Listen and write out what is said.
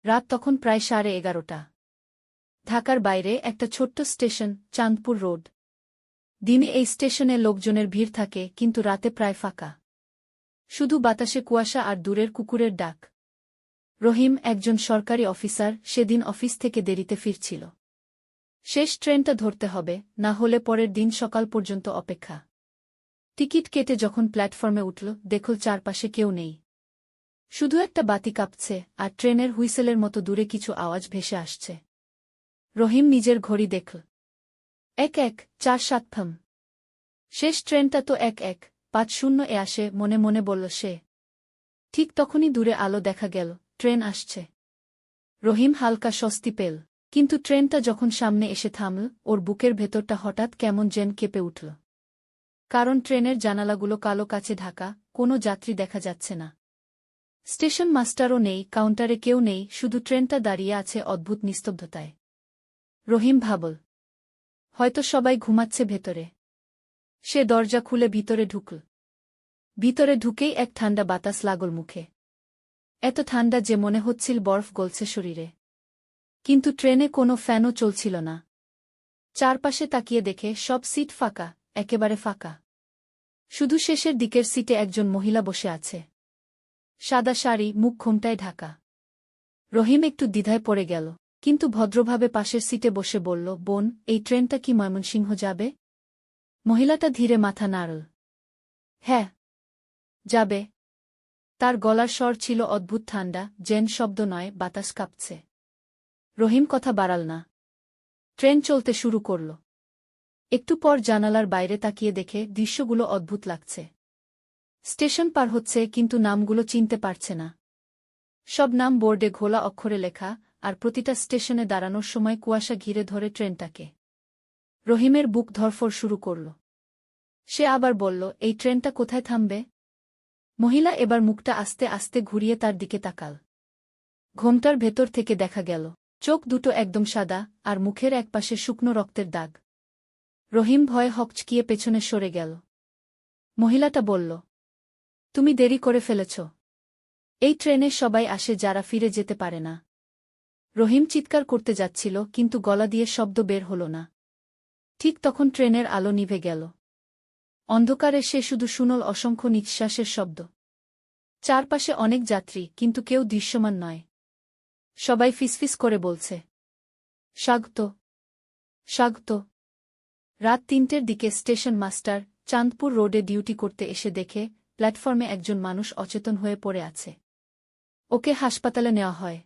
রাত তখন প্রায় 11:30। ঢাকার বাইরে একটা ছোট্ট স্টেশন, চাঁদপুর রোড। দিনে এই স্টেশনে লোকজনের ভিড় থাকে, কিন্তু রাতে প্রায় ফাঁকা। শুধু বাতাসে কুয়াশা আর দূরের কুকুরের ডাক। রহিম, একজন সরকারি অফিসার, সেদিন অফিস থেকে দেরিতে ফিরছিল। শেষ ট্রেনটা ধরতে হবে, না হলে পরের দিন সকাল পর্যন্ত অপেক্ষা। টিকিট কেটে যখন প্ল্যাটফর্মে উঠল, দেখল চারপাশে কেউ নেই। শুধু একটা বাতি কাঁপছে, আর ট্রেনের হুইসেলের মতো দূরে কিছু আওয়াজ ভেসে আসছে। রহিম নিজের ঘড়ি দেখল। 1:1:47। শেষ ট্রেনটা তো 1:1:50 আসে, মনে মনে বলল সে। ঠিক তখনই দূরে আলো দেখা গেল, ট্রেন আসছে। রহিম হালকা স্বস্তি পেল। কিন্তু ট্রেনটা যখন সামনে এসে থামল, ওর বুকের ভেতরটা হঠাৎ কেমন যেন কেঁপে উঠল। কারণ ট্রেনের জানালাগুলো কালো কাচে ঢাকা, কোনো যাত্রী দেখা যাচ্ছে না। স্টেশন মাস্টারও নেই, কাউন্টারে কেউ নেই, শুধু ট্রেনটা দাঁড়িয়ে আছে অদ্ভুত নিস্তব্ধতায়। রহিম ভাবল, হয়তো সবাই ঘুমাচ্ছে ভেতরে। সে দরজা খুলে ভিতরে ঢুকল। ভিতরে ঢুকেই এক ঠান্ডা বাতাস লাগল মুখে। এত ঠান্ডা যে মনে হচ্ছিল বরফ গলছে শরীরে। কিন্তু ট্রেনে কোনো ফ্যানও চলছিল না। চারপাশে তাকিয়ে দেখে সব সিট ফাঁকা, একেবারে ফাঁকা। শুধু শেষের দিকের সিটে একজন মহিলা বসে আছে। সাদা শাড়ি, মুখ ঘোমটায় ঢাকা। রহিম একটু দ্বিধায় পড়ে গেল, কিন্তু ভদ্রভাবে পাশের সিটে বসে বলল, বোন, এই ট্রেনটা কি ময়মনসিংহ যাবে? মহিলাটা ধীরে মাথা নাড়ল। হ্যাঁ, যাবে। তার গলার স্বর ছিল অদ্ভুত ঠান্ডা, যেন শব্দ নয়, বাতাস কাঁপছে। রহিম কথা বাড়াল না। ট্রেন চলতে শুরু করল। একটু পর জানালার বাইরে তাকিয়ে দেখে দৃশ্যগুলো অদ্ভুত লাগছে। স্টেশন পার হচ্ছে, কিন্তু নামগুলো চিনতে পারছে না। সব নাম বোর্ডে ঘোলা অক্ষরে লেখা, আর প্রতিটা স্টেশনে দাঁড়ানোর সময় কুয়াশা ঘিরে ধরে ট্রেনটাকে। রহিমের বুক ধড়ফড় শুরু করল। সে আবার বলল, এই ট্রেনটা কোথায় থামবে? মহিলা এবার মুখটা আস্তে আস্তে ঘুরিয়ে তার দিকে তাকাল। ঘোমটার ভেতর থেকে দেখা গেল চোখ দুটো একদম সাদা, আর মুখের একপাশে শুকনো রক্তের দাগ। রহিম ভয়ে হকচকিয়ে পেছনে সরে গেল। মহিলাটা বলল, তুমি দেরি করে ফেলেছ। এই ট্রেনে সবাই আসে যারা ফিরে যেতে পারে না। রহিম চিৎকার করতে যাচ্ছিল, কিন্তু গলা দিয়ে শব্দ বের হল না। ঠিক তখন ট্রেনের আলো নিভে গেল। অন্ধকারে সে শুধু শুনল অসংখ্য নিঃশ্বাসের শব্দ। চারপাশে অনেক যাত্রী, কিন্তু কেউ দৃশ্যমান নয়। সবাই ফিসফিস করে বলছে, স্বাগত, স্বাগত। রাত 3টের দিকে স্টেশন মাস্টার চাঁদপুর রোডে ডিউটি করতে এসে দেখে প্ল্যাটফর্মে একজন মানুষ অচেতন হয়ে পড়ে আছে। ওকে হাসপাতালে নেওয়া হয়।